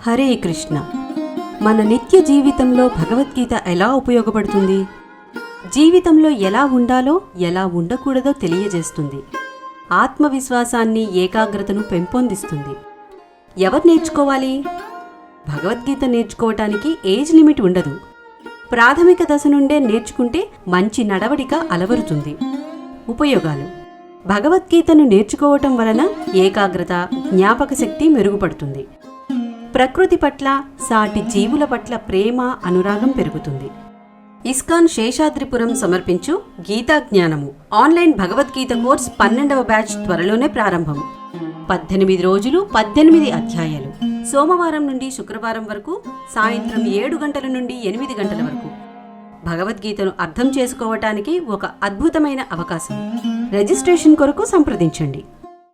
హరే కృష్ణ. మన నిత్య జీవితంలో భగవద్గీత ఎలా ఉపయోగపడుతుంది? జీవితంలో ఎలా ఉండాలో ఎలా ఉండకూడదో తెలియజేస్తుంది. ఆత్మవిశ్వాసాన్ని, ఏకాగ్రతను పెంపొందిస్తుంది. ఎవరు నేర్చుకోవాలి? భగవద్గీత నేర్చుకోవటానికి ఏజ్ లిమిట్ ఉండదు. ప్రాథమిక దశ నుండే నేర్చుకుంటే మంచి నడవడిక అలవరుతుంది. ఉపయోగాలు: భగవద్గీతను నేర్చుకోవటం వలన ఏకాగ్రత, జ్ఞాపక శక్తి మెరుగుపడుతుంది. ప్రకృతి పట్ల, సాటి జీవుల పట్ల ప్రేమ, అనురాగం పెరుగుతుంది. ఇస్కాన్ శేషాద్రిపురం సమర్పించు గీతా జ్ఞానము ఆన్లైన్ భగవద్గీత కోర్స్ 12వ బ్యాచ్ త్వరలోనే ప్రారంభం. 18 రోజులు, 18 అధ్యాయాలు. సోమవారం నుండి శుక్రవారం వరకు సాయంత్రం 7 గంటల నుండి 8 గంటల వరకు. భగవద్గీతను అర్థం చేసుకోవటానికి ఒక అద్భుతమైన అవకాశం. రిజిస్ట్రేషన్ కొరకు సంప్రదించండి.